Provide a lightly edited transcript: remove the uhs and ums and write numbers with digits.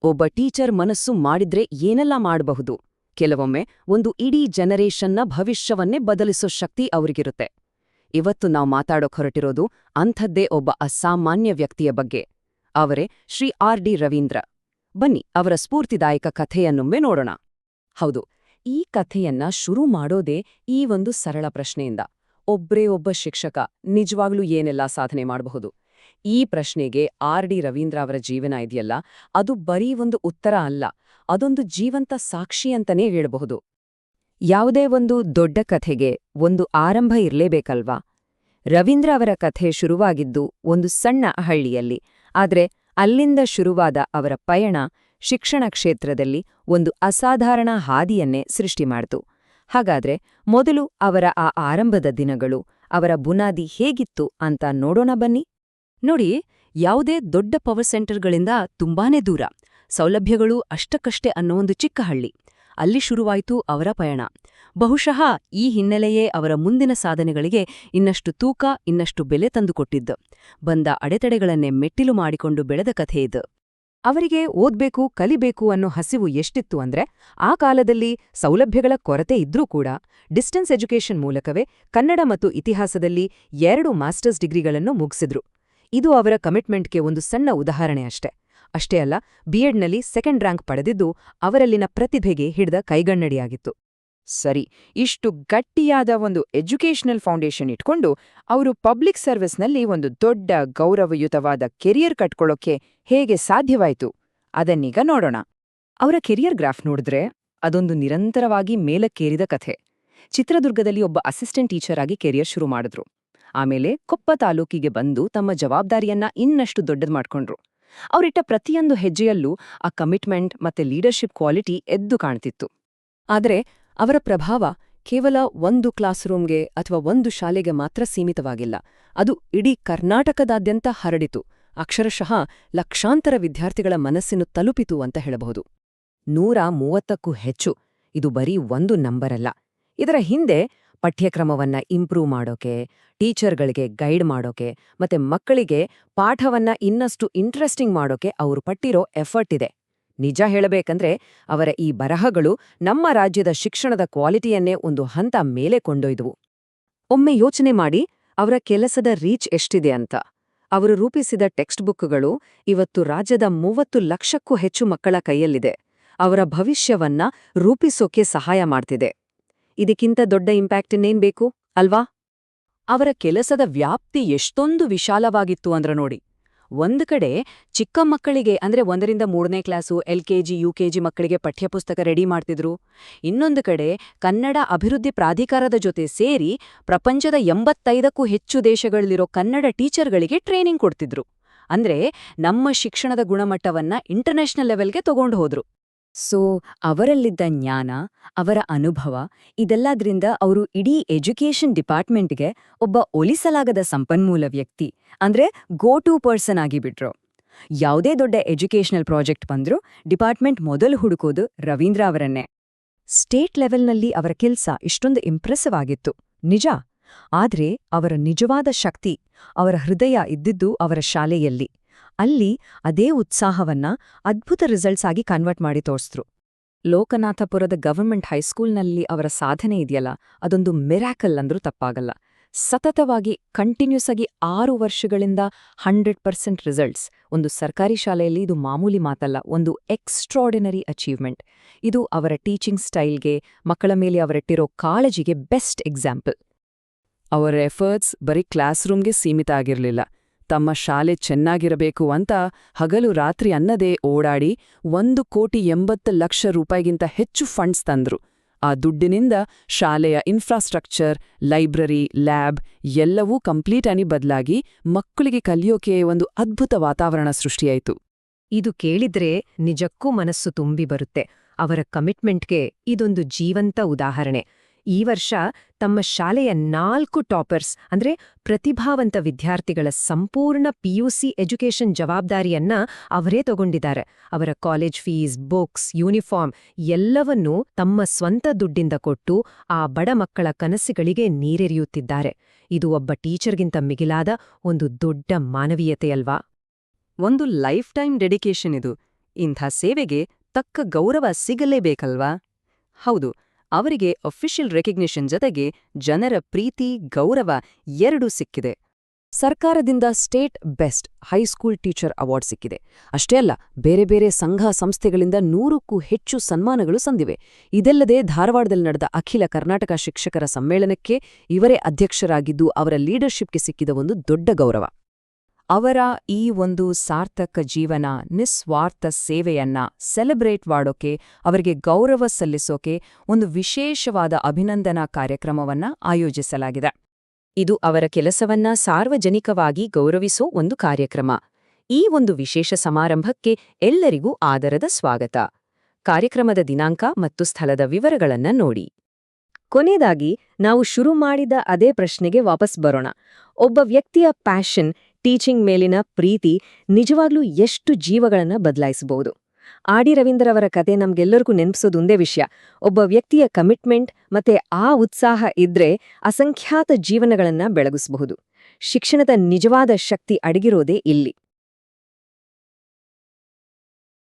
ಒಬ್ಬ ಟೀಚರ್ ಮನಸ್ಸು ಮಾಡಿದ್ರೆ ಏನೆಲ್ಲ ಮಾಡಬಹುದು. ಕೆಲವೊಮ್ಮೆ ಒಂದು ಇಡೀ ಜನರೇಷನ್ನ ಭವಿಷ್ಯವನ್ನೇ ಬದಲಿಸೋ ಶಕ್ತಿ ಅವ್ರಿಗಿರುತ್ತೆ. ಇವತ್ತು ನಾವು ಮಾತಾಡೋಕ್ ಹೊರಟಿರೋದು ಅಂಥದ್ದೇ ಒಬ್ಬ ಅಸಾಮಾನ್ಯ ವ್ಯಕ್ತಿಯ ಬಗ್ಗೆ. ಅವರೇ ಶ್ರೀ R.D. ರವೀಂದ್ರ. ಬನ್ನಿ ಅವರ ಸ್ಫೂರ್ತಿದಾಯಕ ಕಥೆಯನ್ನೊಮ್ಮೆ ನೋಡೋಣ. ಹೌದು, ಈ ಕಥೆಯನ್ನ ಶುರು ಮಾಡೋದೇ ಈ ಒಂದು ಸರಳ ಪ್ರಶ್ನೆಯಿಂದ. ಒಬ್ರೇ ಒಬ್ಬ ಶಿಕ್ಷಕ ನಿಜವಾಗ್ಲೂ ಏನೆಲ್ಲ ಸಾಧನೆ ಮಾಡಬಹುದು? ಈ ಪ್ರಶ್ನೆಗೆ R.D. ರವೀಂದ್ರ ಅವರ ಜೀವನ ಇದೆಯಲ್ಲ, ಅದು ಬರೀ ಒಂದು ಉತ್ತರ ಅಲ್ಲ, ಅದೊಂದು ಜೀವಂತ ಸಾಕ್ಷಿ ಅಂತನೇ ಹೇಳಬಹುದು. ಯಾವುದೇ ಒಂದು ದೊಡ್ಡ ಕಥೆಗೆ ಒಂದು ಆರಂಭ ಇರಲೇಬೇಕಲ್ವಾ? ರವೀಂದ್ರ ಅವರ ಕಥೆ ಶುರುವಾಗಿದ್ದು ಒಂದು ಸಣ್ಣ ಹಳ್ಳಿಯಲ್ಲಿ. ಆದ್ರೆ ಅಲ್ಲಿಂದ ಶುರುವಾದ ಅವರ ಪಯಣ ಶಿಕ್ಷಣ ಕ್ಷೇತ್ರದಲ್ಲಿ ಒಂದು ಅಸಾಧಾರಣ ಹಾದಿಯನ್ನೇ ಸೃಷ್ಟಿ ಮಾಡಿತು. ಹಾಗಾದ್ರೆ ಮೊದಲು ಅವರ ಆ ಆರಂಭದ ದಿನಗಳು, ಅವರ ಬುನಾದಿ ಹೇಗಿತ್ತು ಅಂತ ನೋಡೋಣ ಬನ್ನಿ. ನೋಡಿ, ಯಾವುದೇ ದೊಡ್ಡ ಪವರ್ ಸೆಂಟರ್ಗಳಿಂದ ತುಂಬಾನೇ ದೂರ, ಸೌಲಭ್ಯಗಳು ಅಷ್ಟಕ್ಕಷ್ಟೇ ಅನ್ನೋ ಒಂದು ಚಿಕ್ಕ ಹಳ್ಳಿ. ಅಲ್ಲಿ ಶುರುವಾಯಿತು ಅವರ ಪಯಣ. ಬಹುಶಃ ಈ ಹಿನ್ನೆಲೆಯೇ ಅವರ ಮುಂದಿನ ಸಾಧನೆಗಳಿಗೆ ಇನ್ನಷ್ಟು ತೂಕ, ಇನ್ನಷ್ಟು ಬೆಲೆ ತಂದುಕೊಟ್ಟಿದ್ದು. ಬಂದ ಅಡೆತಡೆಗಳನ್ನೇ ಮೆಟ್ಟಿಲು ಮಾಡಿಕೊಂಡು ಬೆಳೆದ ಕಥೆ ಇದು. ಅವರಿಗೆ ಓದ್ಬೇಕು, ಕಲಿಬೇಕು ಅನ್ನೋ ಹಸಿವು ಎಷ್ಟಿತ್ತು ಅಂದ್ರೆ, ಆ ಕಾಲದಲ್ಲಿ ಸೌಲಭ್ಯಗಳ ಕೊರತೆ ಇದ್ರೂ ಕೂಡ ಡಿಸ್ಟೆನ್ಸ್ ಎಜುಕೇಷನ್ ಮೂಲಕವೇ ಕನ್ನಡ ಮತ್ತು ಇತಿಹಾಸದಲ್ಲಿ 2 ಮಾಸ್ಟರ್ಸ್ ಡಿಗ್ರಿಗಳನ್ನು ಮುಗಿಸಿದ್ರು. ಇದು ಅವರ ಕಮಿಟ್ಮೆಂಟ್ಗೆ ಒಂದು ಸಣ್ಣ ಉದಾಹರಣೆ ಅಷ್ಟೇ ಅಲ್ಲ, B.Edನಲ್ಲಿ 2nd ರ್ಯಾಂಕ್ ಪಡೆದಿದ್ದು ಅವರಲ್ಲಿನ ಪ್ರತಿಭೆಗೆ ಹಿಡಿದ ಕೈಗನ್ನಡಿಯಾಗಿತ್ತು. ಸರಿ, ಇಷ್ಟು ಗಟ್ಟಿಯಾದ ಒಂದು ಎಜುಕೇಷನಲ್ ಫೌಂಡೇಶನ್ ಇಟ್ಕೊಂಡು ಅವರು ಪಬ್ಲಿಕ್ ಸರ್ವಿಸ್ನಲ್ಲಿ ಒಂದು ದೊಡ್ಡ ಗೌರವಯುತವಾದ ಕೆರಿಯರ್ ಕಟ್ಕೊಳ್ಳೋಕೆ ಹೇಗೆ ಸಾಧ್ಯವಾಯಿತು ಅದನ್ನೀಗ ನೋಡೋಣ. ಅವರ ಕೆರಿಯರ್ ಗ್ರಾಫ್ ನೋಡಿದ್ರೆ ಅದೊಂದು ನಿರಂತರವಾಗಿ ಮೇಲಕ್ಕೇರಿದ ಕಥೆ. ಚಿತ್ರದುರ್ಗದಲ್ಲಿ ಒಬ್ಬ ಅಸಿಸ್ಟೆಂಟ್ ಟೀಚರ್ ಆಗಿ ಕೆರಿಯರ್ ಶುರು ಮಾಡಿದ್ರು. ಆಮೇಲೆ ಕೊಪ್ಪ ತಾಲೂಕಿಗೆ ಬಂದು ತಮ್ಮ ಜವಾಬ್ದಾರಿಯನ್ನ ಇನ್ನಷ್ಟು ದೊಡ್ಡದು ಮಾಡ್ಕೊಂಡ್ರು. ಅವರಿಟ್ಟ ಪ್ರತಿಯೊಂದು ಹೆಜ್ಜೆಯಲ್ಲೂ ಆ ಕಮಿಟ್ಮೆಂಟ್ ಮತ್ತೆ ಲೀಡರ್ಶಿಪ್ ಕ್ವಾಲಿಟಿ ಎದ್ದು ಕಾಣ್ತಿತ್ತು. ಆದ್ರೆ ಅವರ ಪ್ರಭಾವ ಕೇವಲ ಒಂದು ಕ್ಲಾಸ್ ರೂಮ್ಗೆ ಅಥವಾ ಒಂದು ಶಾಲೆಗೆ ಮಾತ್ರ ಸೀಮಿತವಾಗಿಲ್ಲ. ಅದು ಇಡೀ ಕರ್ನಾಟಕದಾದ್ಯಂತ ಹರಡಿತು. ಅಕ್ಷರಶಃ ಲಕ್ಷಾಂತರ ವಿದ್ಯಾರ್ಥಿಗಳ ಮನಸ್ಸಿನ ತಲುಪಿತು ಅಂತ ಹೇಳಬಹುದು. 130ಕ್ಕೂ ಹೆಚ್ಚು. ಇದು ಬರೀ ಒಂದು ನಂಬರಲ್ಲ. ಇದರ ಹಿಂದೆ ಪಠ್ಯಕ್ರಮವನ್ನ ಇಂಪ್ರೂವ್ ಮಾಡೋಕೆ, ಟೀಚರ್ಗಳಿಗೆ ಗೈಡ್ ಮಾಡೋಕೆ ಮತ್ತೆ ಮಕ್ಕಳಿಗೆ ಪಾಠವನ್ನ ಇನ್ನಷ್ಟು ಇಂಟ್ರೆಸ್ಟಿಂಗ್ ಮಾಡೋಕೆ ಅವರು ಪಟ್ಟಿರೋ ಎಫರ್ಟ್ ಇದೆ. ನಿಜ ಹೇಳಬೇಕಂದ್ರೆ ಅವರ ಈ ಬರಹಗಳು ನಮ್ಮ ರಾಜ್ಯದ ಶಿಕ್ಷಣದ ಕ್ವಾಲಿಟಿಯನ್ನೇ ಒಂದು ಹಂತ ಮೇಲೆ ಕೊಂಡೊಯ್ದುವು. ಒಮ್ಮೆ ಯೋಚನೆ ಮಾಡಿ ಅವರ ಕೆಲಸದ ರೀಚ್ ಎಷ್ಟಿದೆ ಅಂತ. ಅವರು ರೂಪಿಸಿದ ಟೆಕ್ಸ್ಟ್ ಬುಕ್ಗಳು ಇವತ್ತು ರಾಜ್ಯದ 30 ಲಕ್ಷಕ್ಕೂ ಹೆಚ್ಚು ಮಕ್ಕಳ ಕೈಯಲ್ಲಿದೆ. ಅವರ ಭವಿಷ್ಯವನ್ನ ರೂಪಿಸೋಕೆ ಸಹಾಯ ಮಾಡ್ತಿದೆ. ಇದಕ್ಕಿಂತ ದೊಡ್ಡ ಇಂಪ್ಯಾಕ್ಟ್ ಇನ್ನೇನ್ ಬೇಕು ಅಲ್ವಾ? ಅವರ ಕೆಲಸದ ವ್ಯಾಪ್ತಿ ಎಷ್ಟೊಂದು ವಿಶಾಲವಾಗಿತ್ತು ಅಂದ್ರ ನೋಡಿ. ಒಂದು ಕಡೆ ಚಿಕ್ಕ ಮಕ್ಕಳಿಗೆ ಅಂದ್ರೆ 1ರಿಂದ 3ನೇ ಕ್ಲಾಸು, LKG, UKG ಮಕ್ಕಳಿಗೆ ಪಠ್ಯಪುಸ್ತಕ ರೆಡಿ ಮಾಡ್ತಿದ್ರು. ಇನ್ನೊಂದು ಕಡೆ ಕನ್ನಡ ಅಭಿವೃದ್ಧಿ ಪ್ರಾಧಿಕಾರದ ಜೊತೆ ಸೇರಿ ಪ್ರಪಂಚದ 85ಕ್ಕೂ ಹೆಚ್ಚು ದೇಶಗಳಲ್ಲಿರೋ ಕನ್ನಡ ಟೀಚರ್ಗಳಿಗೆ ಟ್ರೈನಿಂಗ್ ಕೊಡ್ತಿದ್ರು. ಅಂದ್ರೆ ನಮ್ಮ ಶಿಕ್ಷಣದ ಗುಣಮಟ್ಟವನ್ನ ಇಂಟರ್ನ್ಯಾಷನಲ್ ಲೆವೆಲ್ಗೆ ತಗೊಂಡು ಹೋದ್ರು. ಸೊ ಅವರಲ್ಲಿದ್ದ ಜ್ಞಾನ, ಅವರ ಅನುಭವ, ಇದೆಲ್ಲದ್ರಿಂದ ಅವರು ಇಡೀ ಎಜುಕೇಷನ್ ಡಿಪಾರ್ಟ್ಮೆಂಟ್ಗೆ ಒಬ್ಬ ಒಲಿಸಲಾಗದ ಸಂಪನ್ಮೂಲ ವ್ಯಕ್ತಿ ಅಂದ್ರೆ ಗೋ ಟು ಪರ್ಸನ್ ಆಗಿಬಿಟ್ರು. ಯಾವುದೇ ದೊಡ್ಡ ಎಜುಕೇಷನಲ್ ಪ್ರಾಜೆಕ್ಟ್ ಬಂದ್ರೂ ಡಿಪಾರ್ಟ್ಮೆಂಟ್ ಮೊದಲು ಹುಡುಕೋದು ರವೀಂದ್ರ ಅವರನ್ನೇ. ಸ್ಟೇಟ್ ಲೆವೆಲ್ನಲ್ಲಿ ಅವರ ಕೆಲ್ಸ ಇಷ್ಟೊಂದು ಇಂಪ್ರೆಸಿವ್ ಆಗಿತ್ತು ನಿಜ. ಆದ್ರೆ ಅವರ ನಿಜವಾದ ಶಕ್ತಿ, ಅವರ ಹೃದಯ ಇದ್ದಿದ್ದು ಅವರ ಶಾಲೆಯಲ್ಲಿ. ಅಲ್ಲಿ ಅದೇ ಉತ್ಸಾಹವನ್ನ ಅದ್ಭುತ ರಿಸಲ್ಟ್ಸ್ ಆಗಿ ಕನ್ವರ್ಟ್ ಮಾಡಿ ತೋರಿಸಿದ್ರು. ಲೋಕನಾಥಪುರದ ಗವರ್ಮೆಂಟ್ ಹೈಸ್ಕೂಲ್ನಲ್ಲಿ ಅವರ ಸಾಧನೆ ಇದೆಯಲ್ಲ, ಅದೊಂದು ಮಿರಾಕಲ್ ಅಂದ್ರೂ ತಪ್ಪಾಗಲ್ಲ. ಸತತವಾಗಿ ಕಂಟಿನ್ಯೂಸ್ ಆಗಿ 6 ವರ್ಷಗಳಿಂದ 100% ರಿಸಲ್ಟ್ಸ್. ಒಂದು ಸರ್ಕಾರಿ ಶಾಲೆಯಲ್ಲಿ ಇದು ಮಾಮೂಲಿ ಮಾತಲ್ಲ, ಒಂದು ಎಕ್ಸ್ಟ್ರಾರ್ಡಿನರಿ ಅಚೀವ್ಮೆಂಟ್. ಇದು ಅವರ ಟೀಚಿಂಗ್ ಸ್ಟೈಲ್ಗೆ, ಮಕ್ಕಳ ಮೇಲೆ ಅವರಿಟ್ಟಿರೋ ಕಾಳಜಿಗೆ ಬೆಸ್ಟ್ ಎಕ್ಸಾಂಪಲ್. ಅವರ ಎಫರ್ಟ್ಸ್ ಬರೀ ಕ್ಲಾಸ್ ರೂಮ್ಗೆ ಸೀಮಿತ ಆಗಿರಲಿಲ್ಲ. ತಮ್ಮ ಶಾಲೆ ಚೆನ್ನಾಗಿರಬೇಕು ಅಂತ ಹಗಲು ರಾತ್ರಿ ಅನ್ನದೇ ಓಡಾಡಿ 1,80,00,000 ರೂಪಾಯಿಗಿಂತ ಹೆಚ್ಚು ಫಂಡ್ಸ್ ತಂದ್ರು. ಆ ದುಡ್ಡಿನಿಂದ ಶಾಲೆಯ ಇನ್ಫ್ರಾಸ್ಟ್ರಕ್ಚರ್, ಲೈಬ್ರರಿ, ಲ್ಯಾಬ್ ಎಲ್ಲವೂ ಕಂಪ್ಲೀಟ್ ಆಗಿ ಬದಲಾಗಿ ಮಕ್ಕಳಿಗೆ ಕಲಿಯೋಕೆ ಒಂದು ಅದ್ಭುತ ವಾತಾವರಣ ಸೃಷ್ಟಿಯಾಯಿತು. ಇದು ಕೇಳಿದ್ರೆ ನಿಜಕ್ಕೂ ಮನಸ್ಸು ತುಂಬಿ ಬರುತ್ತೆ. ಅವರ ಕಮಿಟ್ಮೆಂಟ್ಗೆ ಇದೊಂದು ಜೀವಂತ ಉದಾಹರಣೆ. ಈ ವರ್ಷ ತಮ್ಮ ಶಾಲೆಯ 4 ಟಾಪರ್ಸ್ ಅಂದ್ರೆ ಪ್ರತಿಭಾವಂತ ವಿದ್ಯಾರ್ಥಿಗಳ ಸಂಪೂರ್ಣ PUC ಎಜುಕೇಷನ್ ಜವಾಬ್ದಾರಿಯನ್ನ ಅವರೇ ತಗೊಂಡಿದ್ದಾರೆ. ಅವರ ಕಾಲೇಜ್ ಫೀಸ್, ಬುಕ್ಸ್, ಯೂನಿಫಾರ್ಮ್ ಎಲ್ಲವನ್ನೂ ತಮ್ಮ ಸ್ವಂತ ದುಡ್ಡಿಂದ ಕೊಟ್ಟು ಆ ಬಡ ಮಕ್ಕಳ ಕನಸುಗಳಿಗೆ ನೀರೆರೆಯುತ್ತಿದ್ದಾರೆ. ಇದು ಒಬ್ಬ ಟೀಚರ್ಗಿಂತ ಮಿಗಿಲಾದ ಒಂದು ದೊಡ್ಡ ಮಾನವೀಯತೆಯಲ್ವಾ? ಒಂದು ಲೈಫ್ ಟೈಮ್ ಡೆಡಿಕೇಶನ್ ಇದು. ಇಂಥ ಸೇವೆಗೆ ತಕ್ಕ ಗೌರವ ಸಿಗಲೇಬೇಕಲ್ವಾ? ಹೌದು, ಅವರಿಗೆ ಅಫಿಷಿಯಲ್ ರೆಕಗ್ನಿಷನ್ ಜೊತೆಗೆ ಜನರ ಪ್ರೀತಿ, ಗೌರವ ಎರಡೂ ಸಿಕ್ಕಿದೆ. ಸರ್ಕಾರದಿಂದ state best high school teacher award ಸಿಕ್ಕಿದೆ. ಅಷ್ಟೇ ಅಲ್ಲ, ಬೇರೆ ಬೇರೆ ಸಂಘ ಸಂಸ್ಥೆಗಳಿಂದ 100ಕ್ಕೂ ಹೆಚ್ಚು ಸನ್ಮಾನಗಳು ಸಂದಿವೆ. ಇದಲ್ಲದೆ ಧಾರವಾಡದಲ್ಲಿ ನಡೆದ ಅಖಿಲ ಕರ್ನಾಟಕ ಶಿಕ್ಷಕರ ಸಮ್ಮೇಳನಕ್ಕೆ ಇವರೇ ಅಧ್ಯಕ್ಷರಾಗಿದ್ದು ಅವರ ಲೀಡರ್ಶಿಪ್ಗೆ ಸಿಕ್ಕಿದ ಒಂದು ದೊಡ್ಡ ಗೌರವ. ಅವರ ಈ ಒಂದು ಸಾರ್ಥಕ ಜೀವನ, ನಿಸ್ವಾರ್ಥ ಸೇವೆಯನ್ನ ಸೆಲೆಬ್ರೇಟ್ ಮಾಡೋಕೆ, ಅವರಿಗೆ ಗೌರವ ಸಲ್ಲಿಸೋಕೆ ಒಂದು ವಿಶೇಷವಾದ ಅಭಿನಂದನಾ ಕಾರ್ಯಕ್ರಮವನ್ನ ಆಯೋಜಿಸಲಾಗಿದೆ. ಇದು ಅವರ ಕೆಲಸವನ್ನ ಸಾರ್ವಜನಿಕವಾಗಿ ಗೌರವಿಸೋ ಒಂದು ಕಾರ್ಯಕ್ರಮ. ಈ ಒಂದು ವಿಶೇಷ ಸಮಾರಂಭಕ್ಕೆ ಎಲ್ಲರಿಗೂ ಆದರದ ಸ್ವಾಗತ. ಕಾರ್ಯಕ್ರಮದ ದಿನಾಂಕ ಮತ್ತು ಸ್ಥಳದ ವಿವರಗಳನ್ನ ನೋಡಿ. ಕೊನೆಯದಾಗಿ ನಾವು ಶುರು ಮಾಡಿದ ಅದೇ ಪ್ರಶ್ನೆಗೆ ವಾಪಸ್ ಬರೋಣ. ಒಬ್ಬ ವ್ಯಕ್ತಿಯ ಪ್ಯಾಷನ್, ಟೀಚಿಂಗ್ ಮೇಲಿನ ಪ್ರೀತಿ ನಿಜವಾಗ್ಲೂ ಎಷ್ಟು ಜೀವಗಳನ್ನ ಬದಲಾಯಿಸಬಹುದು? ಆಡಿ ರವೀಂದ್ರ ಅವರ ಕತೆ ನಮ್ಗೆಲ್ಲರಿಗೂ ನೆನಪಿಸೋದು ಒಂದೇ ವಿಷಯ. ಒಬ್ಬ ವ್ಯಕ್ತಿಯ ಕಮಿಟ್ಮೆಂಟ್ ಮತ್ತೆ ಆ ಉತ್ಸಾಹ ಇದ್ರೆ ಅಸಂಖ್ಯಾತ ಜೀವನಗಳನ್ನ ಬೆಳಗಿಸಬಹುದು. ಶಿಕ್ಷಣದ ನಿಜವಾದ ಶಕ್ತಿ ಅಡಗಿರೋದೇ ಇಲ್ಲಿ.